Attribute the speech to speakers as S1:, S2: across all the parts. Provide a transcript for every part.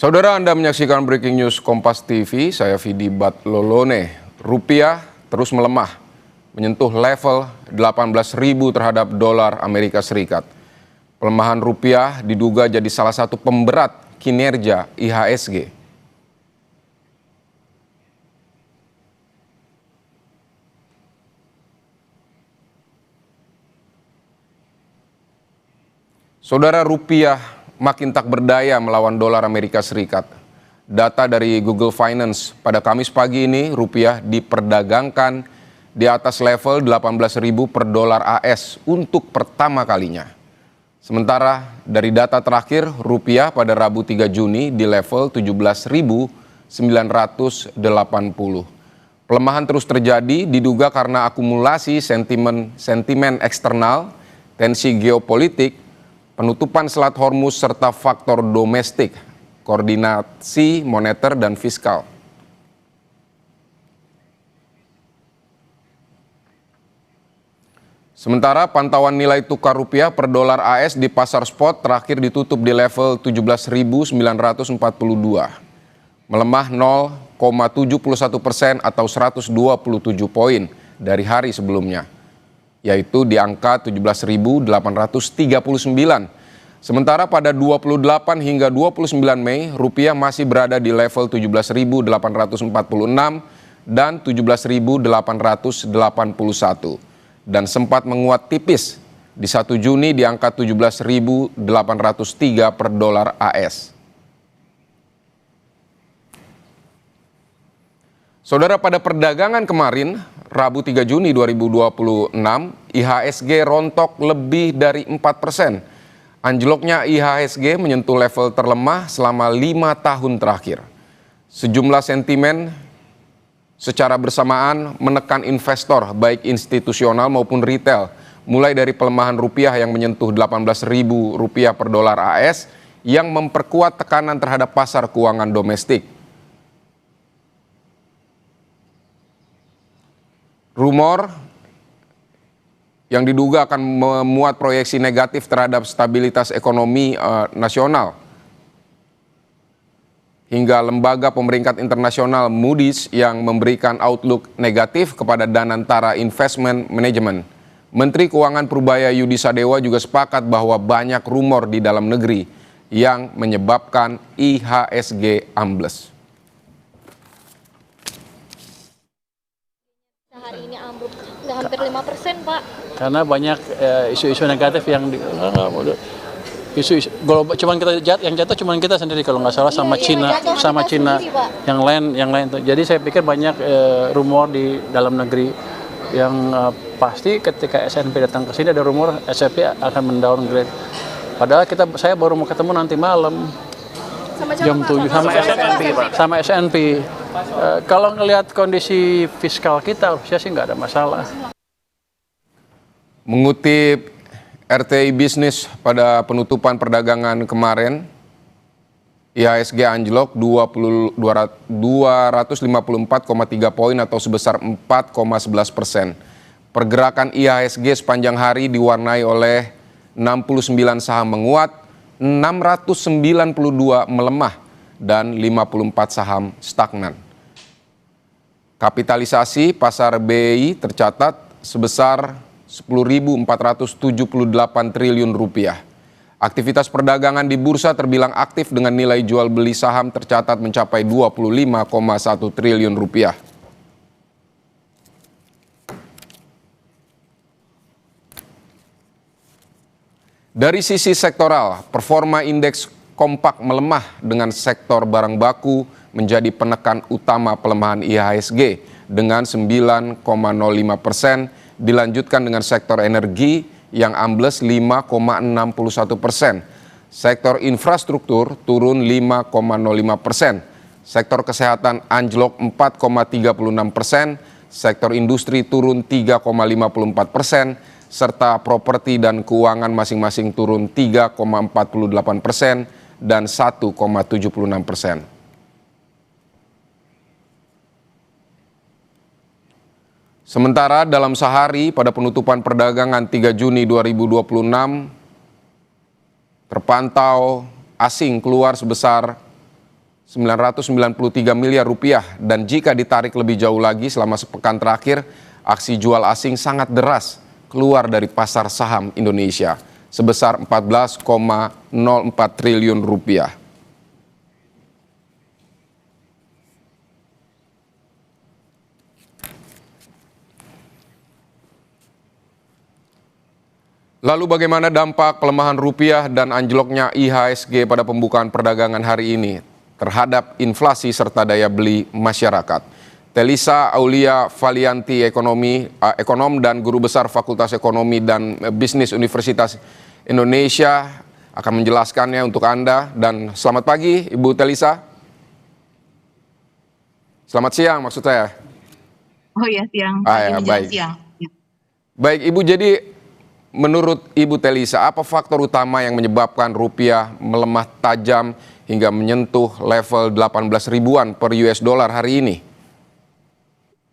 S1: Saudara, Anda menyaksikan Breaking News Kompas TV, saya Vidi Batlolone. Rupiah terus melemah, menyentuh level 18.000 terhadap dolar Amerika Serikat. Pelemahan rupiah diduga jadi salah satu pemberat kinerja IHSG. Saudara, rupiah makin tak berdaya melawan dolar Amerika Serikat. Data dari Google Finance pada Kamis pagi ini, rupiah diperdagangkan di atas level 18.000 per dolar AS untuk pertama kalinya. Sementara dari data terakhir, rupiah pada Rabu 3 Juni di level 17.980. Pelemahan terus terjadi diduga karena akumulasi sentimen eksternal, tensi geopolitik, penutupan Selat Hormuz serta faktor domestik, koordinasi moneter dan fiskal. Sementara pantauan nilai tukar rupiah per dolar AS di pasar spot terakhir ditutup di level 17.942, melemah 0,71% atau 127 poin dari hari sebelumnya, yaitu di angka 17.839. Sementara pada 28 hingga 29 Mei, rupiah masih berada di level 17.846 dan 17.881 dan sempat menguat tipis di 1 Juni di angka 17.803 per dolar AS. Saudara, pada perdagangan kemarin, Rabu 3 Juni 2026, IHSG rontok lebih dari 4%. Anjloknya IHSG menyentuh level terlemah selama 5 tahun terakhir. Sejumlah sentimen secara bersamaan menekan investor baik institusional maupun retail, mulai dari pelemahan rupiah yang menyentuh 18.000 rupiah per dolar AS yang memperkuat tekanan terhadap pasar keuangan domestik. Rumor yang diduga akan memuat proyeksi negatif terhadap stabilitas ekonomi nasional, hingga lembaga pemeringkat internasional Moody's yang memberikan outlook negatif kepada Danantara Investment Management. Menteri Keuangan Purbaya Yudi Sadewa juga sepakat bahwa banyak rumor di dalam negeri yang menyebabkan IHSG ambles.
S2: Hari ini ambruk nggak hampir 5%, Pak.
S3: Karena banyak isu-isu negatif yang isu-isu global, cuman kita yang jatuh cuman kita sendiri kalau nggak salah, sama Cina sendiri, yang lain tuh. Jadi saya pikir banyak rumor di dalam negeri yang pasti ketika S&P datang ke sini ada rumor S&P akan mendowngrade. Padahal saya baru mau ketemu nanti malam jam 7 sama S&P. Kalau ngelihat kondisi fiskal kita, harusnya sih nggak ada masalah.
S1: Mengutip RTI Bisnis pada penutupan perdagangan kemarin, IHSG anjlok 254,3 poin atau sebesar 4,11%. Pergerakan IHSG sepanjang hari diwarnai oleh 69 saham menguat, 692 melemah, dan 54 saham stagnan. Kapitalisasi pasar BI tercatat sebesar 10.478 triliun rupiah. Aktivitas perdagangan di bursa terbilang aktif dengan nilai jual beli saham tercatat mencapai 25,1 triliun rupiah. Dari sisi sektoral, performa indeks kompak melemah dengan sektor barang baku menjadi penekan utama pelemahan IHSG dengan 9,05%, dilanjutkan dengan sektor energi yang ambles 5,61%. Sektor infrastruktur turun 5,05%. Sektor kesehatan anjlok 4,36%. Sektor industri turun 3,54%. Serta properti dan keuangan masing-masing turun 3,48% dan 1,76%. Sementara dalam sehari pada penutupan perdagangan 3 Juni 2026, terpantau asing keluar sebesar 993 miliar rupiah, dan jika ditarik lebih jauh lagi selama sepekan terakhir, aksi jual asing sangat deras keluar dari pasar saham Indonesia sebesar 14,04 triliun rupiah. Lalu bagaimana dampak pelemahan rupiah dan anjloknya IHSG pada pembukaan perdagangan hari ini terhadap inflasi serta daya beli masyarakat? Telisa Aulia Valianti, ekonom dan guru besar Fakultas Ekonomi dan Bisnis Universitas Indonesia akan menjelaskannya untuk Anda. Dan selamat pagi Ibu Telisa. Selamat siang maksud saya.
S4: Oh ya, siang.
S1: Ya, baik.
S4: Siang.
S1: Baik Ibu, jadi menurut Ibu Telisa, apa faktor utama yang menyebabkan rupiah melemah tajam hingga menyentuh level 18 ribuan per US dollar hari ini?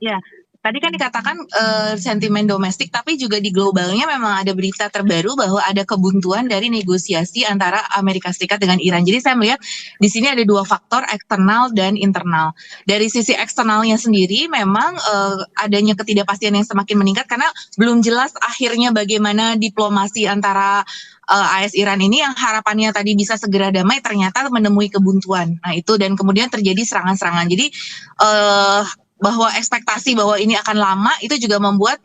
S4: Ya, tadi kan dikatakan sentimen domestik, tapi juga di globalnya memang ada berita terbaru bahwa ada kebuntuan dari negosiasi antara Amerika Serikat dengan Iran. Jadi saya melihat di sini ada dua faktor, eksternal dan internal. Dari sisi eksternalnya sendiri memang adanya ketidakpastian yang semakin meningkat karena belum jelas akhirnya bagaimana diplomasi antara AS Iran ini yang harapannya tadi bisa segera damai ternyata menemui kebuntuan. Nah itu, dan kemudian terjadi serangan-serangan. Jadi bahwa ekspektasi bahwa ini akan lama itu juga membuat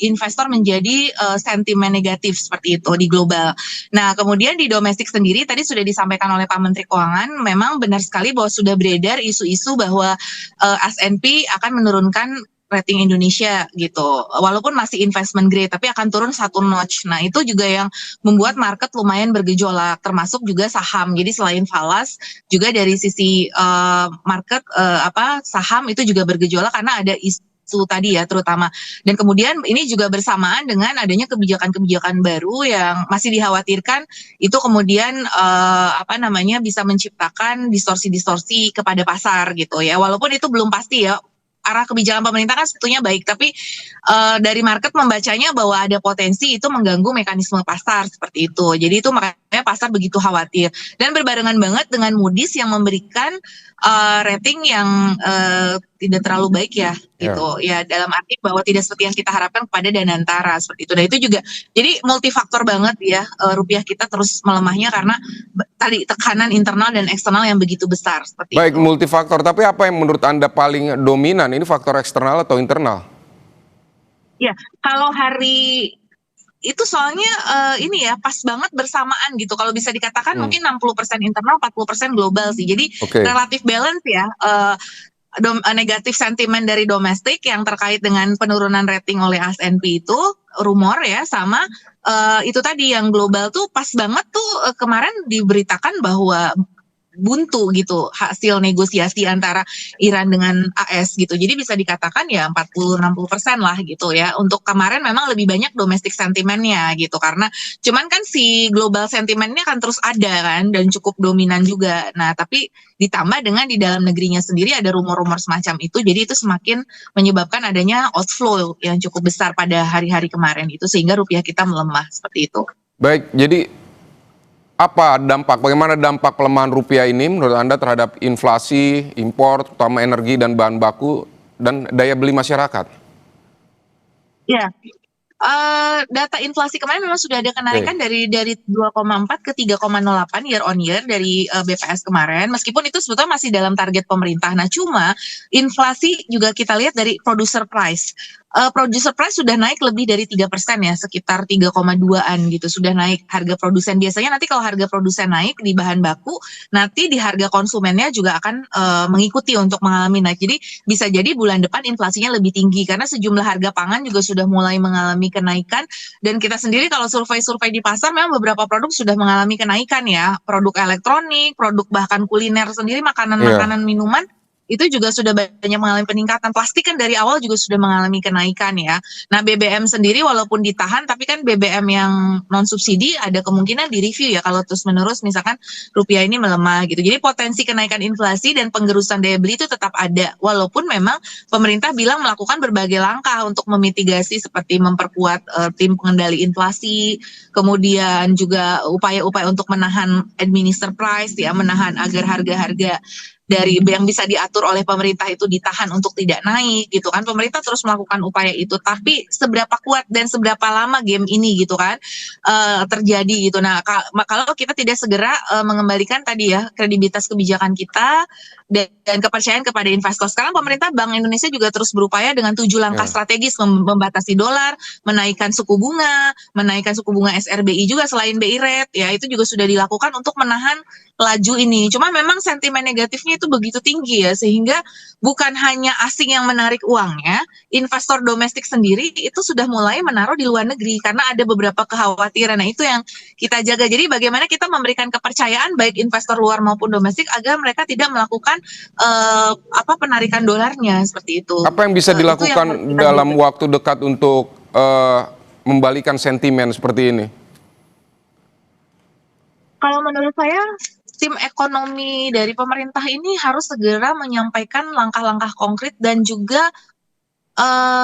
S4: investor menjadi sentimen negatif seperti itu di global. Nah, kemudian di domestik sendiri tadi sudah disampaikan oleh Pak Menteri Keuangan, memang benar sekali bahwa sudah beredar isu-isu bahwa S&P akan menurunkan rating Indonesia gitu, walaupun masih investment grade tapi akan turun satu notch. Nah itu juga yang membuat market lumayan bergejolak, termasuk juga saham. Jadi selain falas juga dari sisi market saham itu juga bergejolak karena ada isu tadi ya terutama. Dan kemudian ini juga bersamaan dengan adanya kebijakan-kebijakan baru yang masih dikhawatirkan itu kemudian bisa menciptakan distorsi-distorsi kepada pasar gitu ya. Walaupun itu belum pasti ya. Arah kebijakan pemerintah kan sebetulnya baik, tapi dari market membacanya bahwa ada potensi itu mengganggu mekanisme pasar seperti itu. Jadi itu makanya pasar begitu khawatir. Dan berbarengan banget dengan Moody's yang memberikan rating yang tidak terlalu baik ya, gitu. Ya dalam arti bahwa tidak seperti yang kita harapkan kepada Danantara seperti itu. Dan itu juga jadi multifaktor banget ya, rupiah kita terus melemahnya karena tadi tekanan internal dan eksternal yang begitu besar seperti itu.
S1: Baik, multifaktor, tapi apa yang menurut Anda paling dominan? Ini faktor eksternal atau internal?
S4: Ya, kalau hari itu soalnya ini ya pas banget bersamaan gitu. Kalau bisa dikatakan mungkin 60% internal, 40% global sih. Jadi relatif balance ya. Negatif sentimen dari domestik yang terkait dengan penurunan rating oleh S&P itu rumor ya, sama itu tadi yang global tuh pas banget tuh kemarin diberitakan bahwa buntu gitu hasil negosiasi antara Iran dengan AS gitu. Jadi bisa dikatakan ya 40-60% lah gitu ya. Untuk kemarin memang lebih banyak domestik sentimennya gitu, karena cuman kan si global sentimennya kan terus ada kan dan cukup dominan juga. Nah tapi ditambah dengan di dalam negerinya sendiri ada rumor-rumor semacam itu, jadi itu semakin menyebabkan adanya outflow yang cukup besar pada hari-hari kemarin itu sehingga rupiah kita melemah seperti itu.
S1: Baik, jadi bagaimana dampak pelemahan rupiah ini menurut Anda terhadap inflasi, impor, terutama energi dan bahan baku, dan daya beli masyarakat?
S4: Ya, data inflasi kemarin memang sudah ada kenaikan dari 2,4 ke 3,08 year on year dari BPS kemarin, meskipun itu sebetulnya masih dalam target pemerintah. Nah, cuma inflasi juga kita lihat dari producer price. Producer price sudah naik lebih dari 3% ya, sekitar 3,2-an gitu, sudah naik harga produsen. Biasanya nanti kalau harga produsen naik di bahan baku, nanti di harga konsumennya juga akan mengikuti untuk mengalami naik. Jadi bisa jadi bulan depan inflasinya lebih tinggi karena sejumlah harga pangan juga sudah mulai mengalami kenaikan, dan kita sendiri kalau survei-survei di pasar memang beberapa produk sudah mengalami kenaikan ya, produk elektronik, produk bahkan kuliner sendiri, makanan-makanan minuman itu juga sudah banyak mengalami peningkatan. Plastik kan dari awal juga sudah mengalami kenaikan ya. Nah BBM sendiri walaupun ditahan, tapi kan BBM yang non subsidi ada kemungkinan direview ya kalau terus menerus misalkan rupiah ini melemah gitu. Jadi potensi kenaikan inflasi dan penggerusan daya beli itu tetap ada, walaupun memang pemerintah bilang melakukan berbagai langkah untuk memitigasi seperti memperkuat tim pengendali inflasi, kemudian juga upaya-upaya untuk menahan administer price ya, menahan agar harga-harga dari yang bisa diatur oleh pemerintah itu ditahan untuk tidak naik gitu kan. Pemerintah terus melakukan upaya itu, tapi seberapa kuat dan seberapa lama game ini gitu kan terjadi gitu. Nah, kalau kita tidak segera mengembalikan tadi ya kredibilitas kebijakan kita dan kepercayaan kepada investor. Sekarang pemerintah Bank Indonesia juga terus berupaya dengan 7 langkah strategis membatasi dolar, menaikkan suku bunga SRBI juga selain BI rate ya, itu juga sudah dilakukan untuk menahan laju ini. Cuma memang sentimen negatifnya itu begitu tinggi ya, sehingga bukan hanya asing yang menarik uangnya, investor domestik sendiri itu sudah mulai menaruh di luar negeri karena ada beberapa kekhawatiran. Nah, itu yang kita jaga. Jadi bagaimana kita memberikan kepercayaan baik investor luar maupun domestik agar mereka tidak melakukan penarikan dolarnya seperti itu.
S1: Apa yang bisa dilakukan dalam waktu dekat untuk membalikan sentimen seperti ini?
S4: Kalau menurut saya, tim ekonomi dari pemerintah ini harus segera menyampaikan langkah-langkah konkret dan juga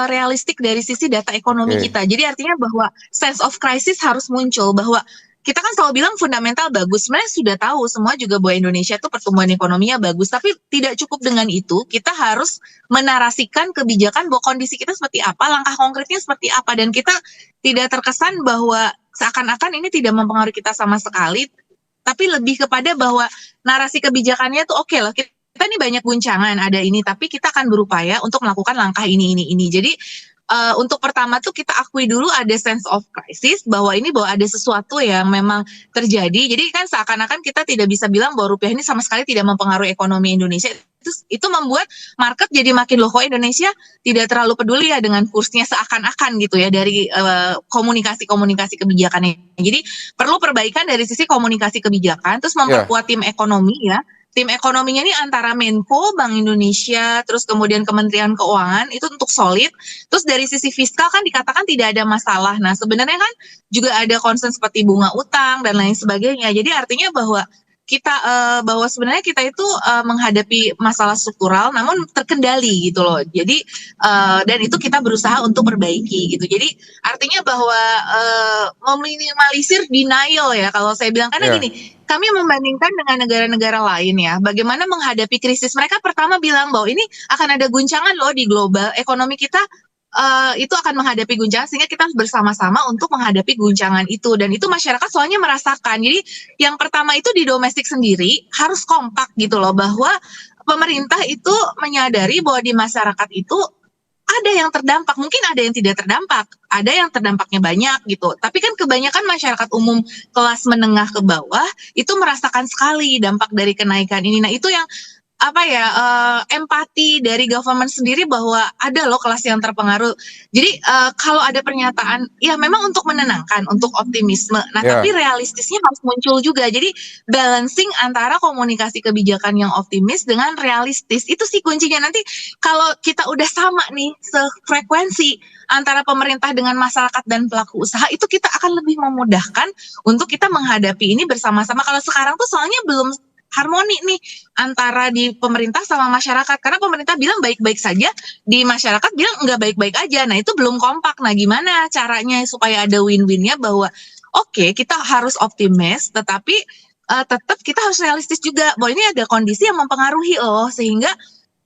S4: realistik dari sisi data ekonomi kita. Jadi artinya bahwa sense of crisis harus muncul, bahwa kita kan selalu bilang fundamental bagus. Sebenarnya sudah tahu semua juga bahwa Indonesia itu pertumbuhan ekonominya bagus, tapi tidak cukup dengan itu. Kita harus menarasikan kebijakan bahwa kondisi kita seperti apa, langkah konkretnya seperti apa, dan kita tidak terkesan bahwa seakan-akan ini tidak mempengaruhi kita sama sekali, tapi lebih kepada bahwa narasi kebijakannya tuh oke loh, kita ini banyak guncangan, ada ini, tapi kita akan berupaya untuk melakukan langkah ini. Jadi untuk pertama tuh kita akui dulu ada sense of crisis, bahwa ada sesuatu yang memang terjadi. Jadi kan seakan-akan kita tidak bisa bilang bahwa rupiah ini sama sekali tidak mempengaruhi ekonomi Indonesia. Itu membuat market jadi makin loh, kok Indonesia tidak terlalu peduli ya dengan kursnya, seakan-akan gitu ya dari komunikasi kebijakannya. Jadi perlu perbaikan dari sisi komunikasi kebijakan, terus memperkuat tim ekonomi ya. Tim ekonominya ini antara Menko, Bank Indonesia, terus kemudian Kementerian Keuangan itu untuk solid. Terus dari sisi fiskal kan dikatakan tidak ada masalah. Nah, sebenarnya kan juga ada concern seperti bunga utang dan lain sebagainya. Jadi artinya bahwa bahwa sebenarnya kita itu menghadapi masalah struktural namun terkendali gitu loh. Jadi dan itu kita berusaha untuk perbaiki gitu. Jadi artinya bahwa meminimalisir denial ya kalau saya bilang, karena gini, kami membandingkan dengan negara-negara lain ya, bagaimana menghadapi krisis. Mereka pertama bilang bahwa ini akan ada guncangan loh di global, ekonomi kita itu akan menghadapi guncangan, sehingga kita harus bersama-sama untuk menghadapi guncangan itu. Dan itu masyarakat soalnya merasakan. Jadi yang pertama itu di domestik sendiri harus kompak gitu loh, bahwa pemerintah itu menyadari bahwa di masyarakat itu ada yang terdampak, mungkin ada yang tidak terdampak, ada yang terdampaknya banyak gitu. Tapi kan kebanyakan masyarakat umum kelas menengah ke bawah itu merasakan sekali dampak dari kenaikan ini. Nah, itu yang empati dari government sendiri bahwa ada loh kelas yang terpengaruh. Jadi kalau ada pernyataan, ya memang untuk menenangkan, untuk optimisme. Nah, tapi realistisnya harus muncul juga. Jadi balancing antara komunikasi kebijakan yang optimis dengan realistis, itu sih kuncinya. Nanti kalau kita udah sama nih, sefrekuensi antara pemerintah dengan masyarakat dan pelaku usaha, itu kita akan lebih memudahkan untuk kita menghadapi ini bersama-sama. Kalau sekarang tuh soalnya belum harmoni nih antara di pemerintah sama masyarakat, karena pemerintah bilang baik-baik saja, di masyarakat bilang enggak baik-baik aja. Nah, itu belum kompak. Nah, gimana caranya supaya ada win-winnya, bahwa oke, kita harus optimis, tetapi tetap kita harus realistis juga bahwa ini ada kondisi yang mempengaruhi loh, sehingga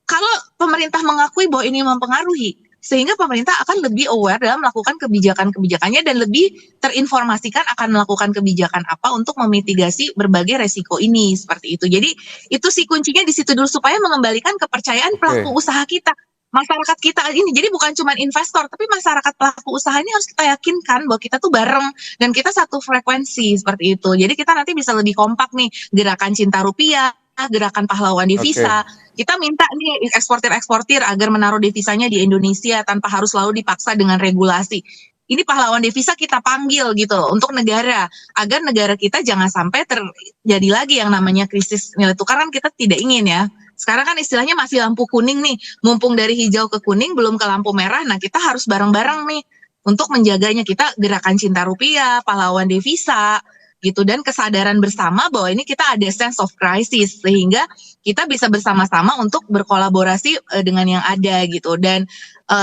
S4: kalau pemerintah mengakui bahwa ini mempengaruhi, sehingga pemerintah akan lebih aware dalam melakukan kebijakan-kebijakannya dan lebih terinformasikan akan melakukan kebijakan apa untuk memitigasi berbagai resiko ini, seperti itu. Jadi itu sih kuncinya di situ dulu, supaya mengembalikan kepercayaan pelaku usaha kita, masyarakat kita ini. Jadi bukan cuma investor, tapi masyarakat pelaku usaha ini harus kita yakinkan bahwa kita tuh bareng dan kita satu frekuensi, seperti itu. Jadi kita nanti bisa lebih kompak nih, gerakan cinta rupiah, gerakan pahlawan devisa. Kita minta nih eksportir agar menaruh devisanya di Indonesia tanpa harus selalu dipaksa dengan regulasi. Ini pahlawan devisa kita panggil gitu loh, untuk negara, agar negara kita jangan sampai terjadi lagi yang namanya krisis nilai tukar. Kan kita tidak ingin ya. Sekarang kan istilahnya masih lampu kuning nih, mumpung dari hijau ke kuning belum ke lampu merah. Nah, kita harus bareng-bareng nih untuk menjaganya. Kita gerakan cinta rupiah, pahlawan devisa gitu, dan kesadaran bersama bahwa ini kita ada sense of crisis, sehingga kita bisa bersama-sama untuk berkolaborasi dengan yang ada gitu. Dan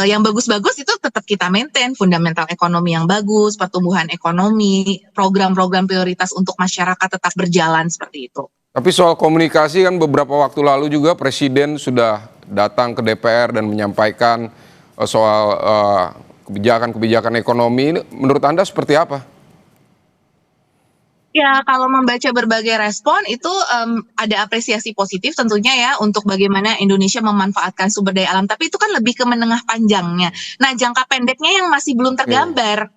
S4: yang bagus-bagus itu tetap kita maintain, fundamental ekonomi yang bagus, pertumbuhan ekonomi, program-program prioritas untuk masyarakat tetap berjalan, seperti itu.
S1: Tapi soal komunikasi kan beberapa waktu lalu juga Presiden sudah datang ke DPR dan menyampaikan soal kebijakan-kebijakan ekonomi. Ini menurut Anda seperti apa?
S4: Ya, kalau membaca berbagai respon itu ada apresiasi positif tentunya ya untuk bagaimana Indonesia memanfaatkan sumber daya alam. Tapi itu kan lebih ke menengah panjangnya. Nah, jangka pendeknya yang masih belum tergambar.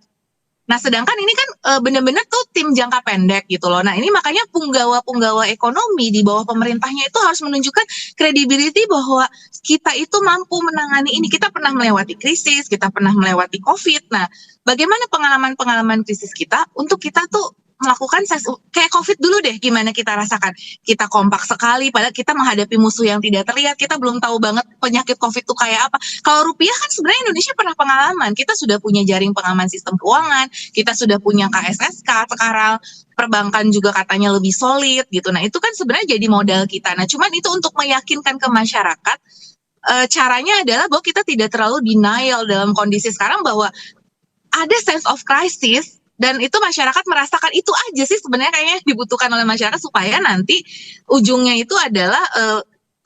S4: Nah, sedangkan ini kan benar-benar tuh tim jangka pendek gitu loh. Nah, ini makanya punggawa-punggawa ekonomi di bawah pemerintahnya itu harus menunjukkan credibility bahwa kita itu mampu menangani ini. Kita pernah melewati krisis, kita pernah melewati COVID. Nah, bagaimana pengalaman-pengalaman krisis kita untuk kita tuh melakukan kayak COVID dulu deh, gimana kita rasakan. Kita kompak sekali, padahal kita menghadapi musuh yang tidak terlihat. Kita belum tahu banget penyakit COVID itu kayak apa. Kalau rupiah kan sebenarnya Indonesia pernah pengalaman. Kita sudah punya jaring pengaman sistem keuangan, kita sudah punya KSSK sekarang, perbankan juga katanya lebih solid gitu. Nah, itu kan sebenarnya jadi modal kita. Nah, cuman itu untuk meyakinkan ke masyarakat, caranya adalah bahwa kita tidak terlalu denial dalam kondisi sekarang bahwa ada sense of crisis dan itu masyarakat merasakan itu aja sih sebenarnya kayaknya dibutuhkan oleh masyarakat supaya nanti ujungnya itu adalah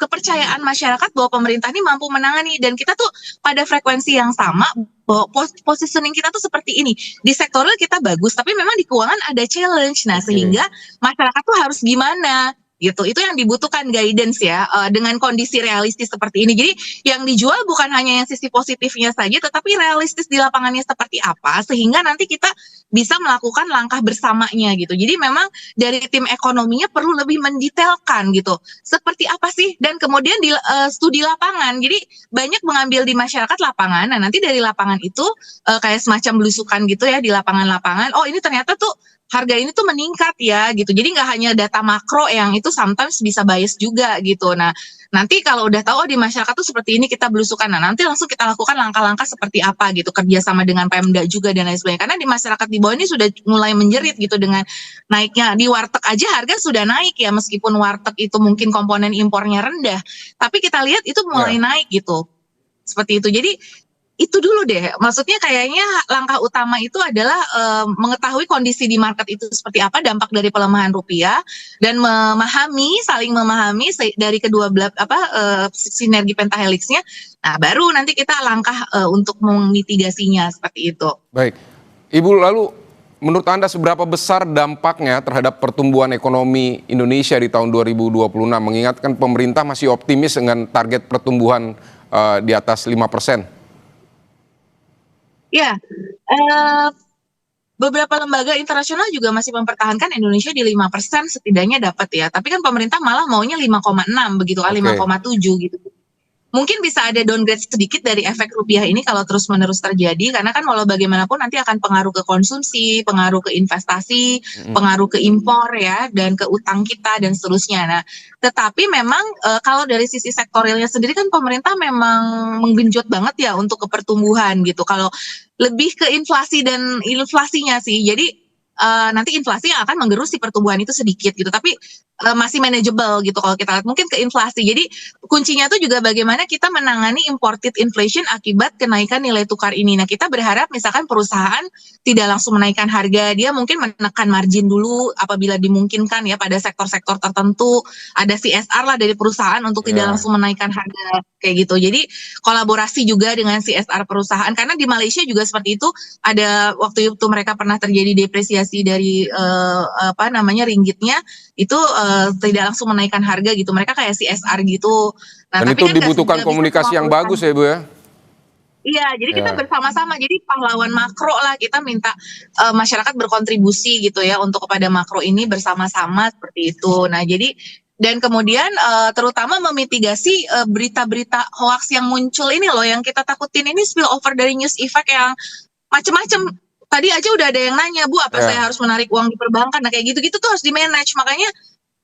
S4: kepercayaan masyarakat bahwa pemerintah ini mampu menangani dan kita tuh pada frekuensi yang sama bahwa positioning kita tuh seperti ini. Di sektoral kita bagus tapi memang di keuangan ada challenge. Nah, sehingga masyarakat tuh harus gimana gitu. Itu yang dibutuhkan guidance ya dengan kondisi realistis seperti ini. Jadi yang dijual bukan hanya yang sisi positifnya saja tetapi realistis di lapangannya seperti apa sehingga nanti kita bisa melakukan langkah bersamanya gitu. Jadi memang dari tim ekonominya perlu lebih mendetailkan gitu. Seperti apa sih dan kemudian di studi lapangan. Jadi banyak mengambil di masyarakat lapangan. Nah, nanti dari lapangan itu kayak semacam belusukan gitu ya di lapangan-lapangan. Oh, ini ternyata tuh harga ini tuh meningkat ya gitu. Jadi nggak hanya data makro yang itu sometimes bisa bias juga gitu. Nah, nanti kalau udah tahu oh di masyarakat tuh seperti ini kita belusukan. Nah, nanti langsung kita lakukan langkah-langkah seperti apa gitu. Kerjasama dengan Pemda juga dan lain sebagainya. Karena di masyarakat di bawah ini sudah mulai menjerit gitu dengan naiknya. Di warteg aja harga sudah naik ya. Meskipun warteg itu mungkin komponen impornya rendah. Tapi kita lihat itu mulai naik gitu. Seperti itu. Jadi itu dulu deh, maksudnya kayaknya langkah utama itu adalah mengetahui kondisi di market itu seperti apa, dampak dari pelemahan rupiah dan saling memahami dari kedua sinergi pentahelixnya. Nah, baru nanti kita langkah untuk memitigasinya seperti itu.
S1: Baik, Ibu, lalu menurut Anda seberapa besar dampaknya terhadap pertumbuhan ekonomi Indonesia di tahun 2026 mengingatkan pemerintah masih optimis dengan target pertumbuhan di atas 5%?
S4: Ya, beberapa lembaga internasional juga masih mempertahankan Indonesia di 5% setidaknya dapat ya. Tapi kan pemerintah malah maunya 5,6 begitu kan, 5,7 gitu. Mungkin bisa ada downgrade sedikit dari efek rupiah ini kalau terus-menerus terjadi, karena kan walau bagaimanapun nanti akan pengaruh ke konsumsi, pengaruh ke investasi, pengaruh ke impor ya, dan ke utang kita dan seterusnya. Nah, tetapi memang kalau dari sisi sektorialnya sendiri kan pemerintah memang menggenjot banget ya untuk ke pertumbuhan gitu. Kalau lebih ke inflasi dan inflasinya sih, jadi nanti inflasi yang akan menggerus si pertumbuhan itu sedikit gitu, tapi masih manageable gitu kalau kita lihat mungkin ke inflasi. Jadi kuncinya tuh juga bagaimana kita menangani imported inflation akibat kenaikan nilai tukar ini. Nah, kita berharap misalkan perusahaan tidak langsung menaikkan harga, dia mungkin menekan margin dulu apabila dimungkinkan ya pada sektor-sektor tertentu, ada CSR lah dari perusahaan untuk tidak langsung menaikkan harga kayak gitu. Jadi kolaborasi juga dengan CSR perusahaan, karena di Malaysia juga seperti itu. Ada waktu itu mereka pernah terjadi depresiasi dari ringgitnya itu tidak langsung menaikkan harga gitu, mereka kayak CSR gitu. Nah,
S1: dan
S4: tapi
S1: itu
S4: kan
S1: dibutuhkan komunikasi yang bagus ya Bu ya?
S4: Iya, jadi kita bersama-sama, jadi pahlawan makro lah, kita minta masyarakat berkontribusi gitu ya untuk kepada makro ini bersama-sama seperti itu. Nah, jadi dan kemudian terutama memitigasi berita-berita hoax yang muncul ini loh, yang kita takutin ini spillover dari news effect yang macam-macam. Tadi aja udah ada yang nanya, Bu, apa saya harus menarik uang di perbankan? Nah, kayak gitu-gitu tuh harus di-manage. Makanya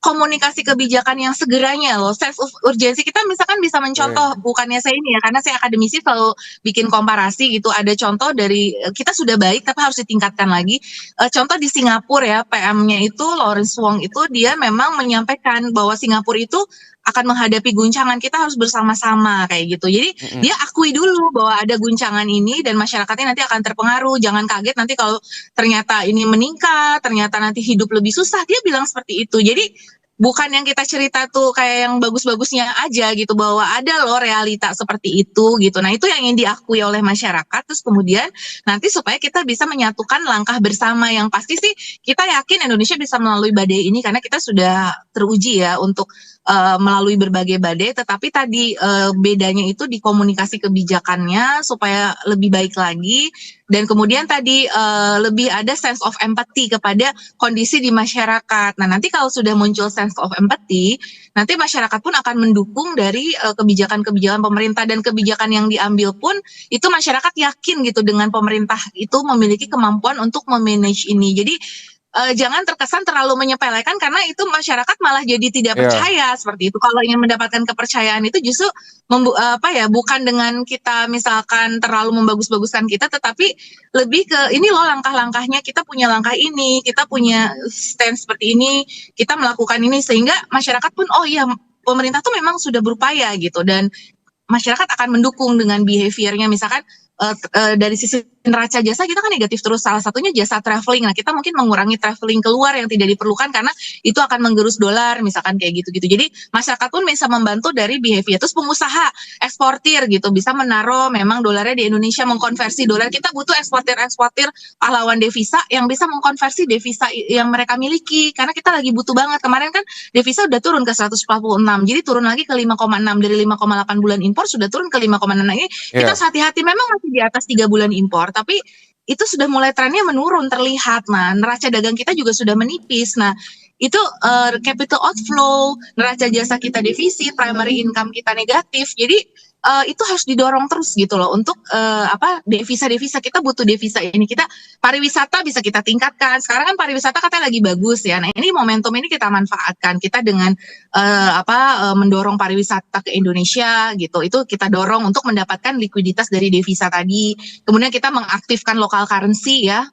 S4: komunikasi kebijakan yang segeranya loh, sense of urgency. Kita misalkan bisa mencontoh, bukannya saya ini ya, karena saya akademisi selalu bikin komparasi gitu. Ada contoh dari kita sudah baik tapi harus ditingkatkan lagi. Contoh di Singapura ya, PM-nya itu Lawrence Wong itu dia memang menyampaikan bahwa Singapura itu akan menghadapi guncangan, kita harus bersama-sama kayak gitu. Jadi dia akui dulu bahwa ada guncangan ini dan masyarakatnya nanti akan terpengaruh. Jangan kaget nanti kalau ternyata ini meningkat, ternyata nanti hidup lebih susah. Dia bilang seperti itu. Jadi bukan yang kita cerita tuh kayak yang bagus-bagusnya aja gitu, bahwa ada loh realita seperti itu gitu. Nah, itu yang ingin diakui oleh masyarakat, terus kemudian nanti supaya kita bisa menyatukan langkah bersama. Yang pasti sih kita yakin Indonesia bisa melalui badai ini karena kita sudah teruji ya untuk melalui berbagai badai, tetapi tadi bedanya itu di komunikasi kebijakannya supaya lebih baik lagi, dan kemudian tadi lebih ada sense of empathy kepada kondisi di masyarakat. Nah, nanti kalau sudah muncul sense of empathy, nanti masyarakat pun akan mendukung dari kebijakan-kebijakan pemerintah, dan kebijakan yang diambil pun itu masyarakat yakin gitu dengan pemerintah itu memiliki kemampuan untuk memanage ini. Jadi jangan terkesan terlalu menyepelekan karena itu masyarakat malah jadi tidak
S1: Ya,
S4: percaya seperti itu. Kalau ingin mendapatkan kepercayaan itu justru bukan dengan kita misalkan terlalu membagus-baguskan kita, tetapi lebih ke ini loh langkah-langkahnya, kita punya langkah ini, kita punya stand seperti ini, kita melakukan ini, sehingga masyarakat pun oh iya, pemerintah tuh memang sudah berupaya gitu, dan masyarakat akan mendukung dengan behaviornya. Misalkan dari sisi neraca jasa kita kan negatif terus, salah satunya jasa traveling. Nah, kita mungkin mengurangi traveling keluar yang tidak diperlukan karena itu akan menggerus dolar, misalkan kayak gitu-gitu. Jadi masyarakat pun bisa membantu dari behavior. Terus pengusaha eksportir gitu bisa menaruh memang dolarnya di Indonesia, mengkonversi dolar. Kita butuh eksportir pahlawan devisa yang bisa mengkonversi devisa yang mereka miliki, karena kita lagi butuh banget. Kemarin kan devisa udah turun ke 146, jadi turun lagi ke 5,6, dari 5,8 bulan impor sudah turun ke 5,6. Nah, ini kita
S1: ya.
S4: hati-hati, memang masih di atas 3 bulan impor, tapi itu sudah mulai trennya menurun terlihat. Nah, neraca dagang kita juga sudah menipis. Nah, itu capital outflow, neraca jasa kita defisit, primary income kita negatif. Jadi itu harus didorong terus gitu loh untuk devisa kita butuh devisa ini. Kita pariwisata bisa kita tingkatkan. Sekarang kan pariwisata katanya lagi bagus ya. Nah, ini momentum ini kita manfaatkan. Kita dengan mendorong pariwisata ke Indonesia gitu. Itu kita dorong untuk mendapatkan likuiditas dari devisa tadi. Kemudian kita mengaktifkan local currency ya.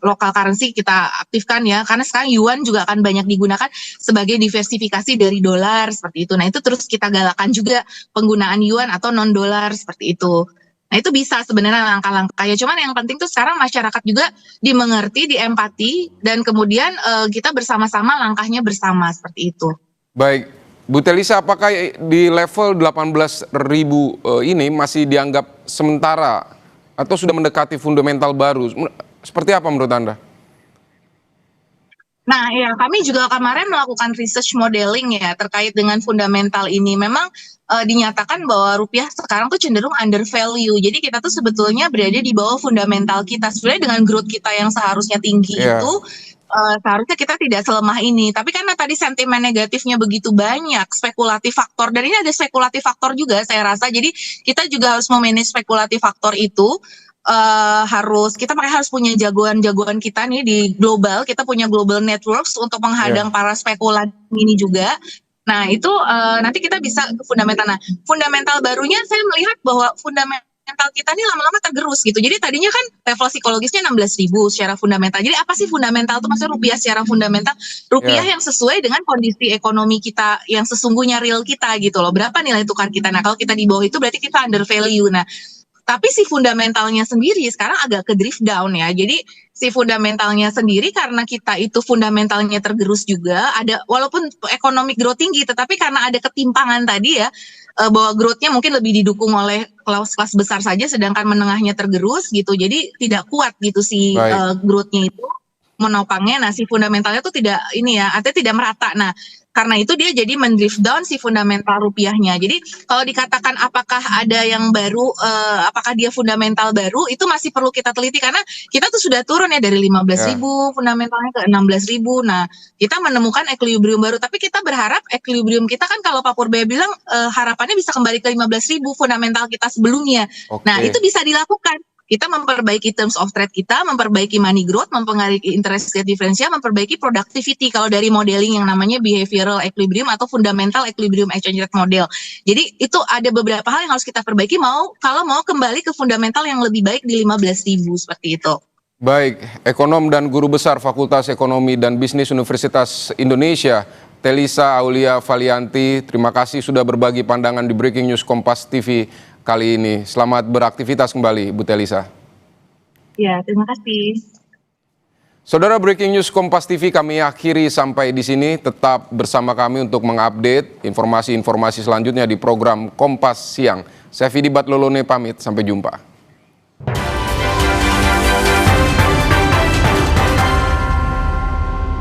S4: Local currency kita aktifkan ya. Karena sekarang yuan juga akan banyak digunakan sebagai diversifikasi dari dolar seperti itu. Nah, itu terus kita galakan juga penggunaan yuan atau non dolar seperti itu. Nah, itu bisa sebenarnya langkah-langkahnya. Cuman yang penting tuh sekarang masyarakat juga dimengerti, diempati, dan kemudian kita bersama-sama langkahnya bersama seperti itu.
S1: Baik, Bu Telisa, apakah di level 18.000 ini masih dianggap sementara atau sudah mendekati fundamental baru? Seperti apa menurut Anda?
S4: Nah, ya kami juga kemarin melakukan research modeling ya terkait dengan fundamental ini. Memang dinyatakan bahwa rupiah sekarang tuh cenderung undervalue. Jadi kita tuh sebetulnya berada di bawah fundamental kita. Sebenarnya dengan growth kita yang seharusnya tinggi
S1: Ya,
S4: itu seharusnya kita tidak selemah ini. Tapi karena tadi sentimen negatifnya begitu banyak, spekulatif faktor, dan ini ada spekulatif faktor juga saya rasa. Jadi kita juga harus memanage spekulatif faktor itu. Harus punya jagoan-jagoan kita nih di global. Kita punya global networks untuk menghadang
S1: ya.
S4: para spekulan ini juga. Nah, itu nanti kita bisa ke fundamental. Nah, fundamental barunya saya melihat bahwa fundamental kita ini lama-lama tergerus gitu. Jadi tadinya kan level psikologisnya 16.000 secara fundamental. Jadi apa sih fundamental itu? Maksudnya rupiah secara fundamental, rupiah
S1: Ya.
S4: yang sesuai dengan kondisi ekonomi kita yang sesungguhnya real kita gitu loh. Berapa nilai tukar kita? Nah, kalau kita di bawah itu berarti kita under value. Nah, tapi si fundamentalnya sendiri sekarang agak ke drift down ya. Jadi si fundamentalnya sendiri karena kita itu fundamentalnya tergerus juga, ada walaupun economic growth tinggi, tetapi karena ada ketimpangan tadi ya, bahwa growth-nya mungkin lebih didukung oleh kelas-kelas besar saja, sedangkan menengahnya tergerus gitu. Jadi tidak kuat gitu si
S1: Baik.
S4: growth-nya itu menopangnya. Nah, si fundamentalnya tuh tidak ini ya, artinya tidak merata. Nah, karena itu dia jadi mendrift down si fundamental rupiahnya. Jadi kalau dikatakan apakah ada yang baru, apakah dia fundamental baru, itu masih perlu kita teliti karena kita tuh sudah turun ya dari 15.000
S1: Ya.
S4: fundamentalnya ke 16.000. Nah, kita menemukan equilibrium baru, tapi kita berharap equilibrium kita kan kalau Pak Purbaya bilang harapannya bisa kembali ke 15.000 fundamental kita sebelumnya. Nah, itu
S1: Oke.
S4: bisa dilakukan. Kita memperbaiki terms of trade kita, memperbaiki money growth, mempengaruhi interest rate differential, memperbaiki productivity kalau dari modeling yang namanya behavioral equilibrium atau fundamental equilibrium exchange rate model. Jadi itu ada beberapa hal yang harus kita perbaiki kalau mau kembali ke fundamental yang lebih baik di 15.000 seperti itu.
S1: Baik, ekonom dan guru besar Fakultas Ekonomi dan Bisnis Universitas Indonesia, Telisa Aulia Valianti, terima kasih sudah berbagi pandangan di Breaking News Kompas TV kali ini. Selamat beraktivitas kembali, Bu Telisa.
S4: Ya, terima kasih.
S1: Saudara, breaking news Kompas TV kami akhiri sampai di sini. Tetap bersama kami untuk mengupdate informasi-informasi selanjutnya di program Kompas Siang. Saya Vidi Batlolone pamit, sampai jumpa.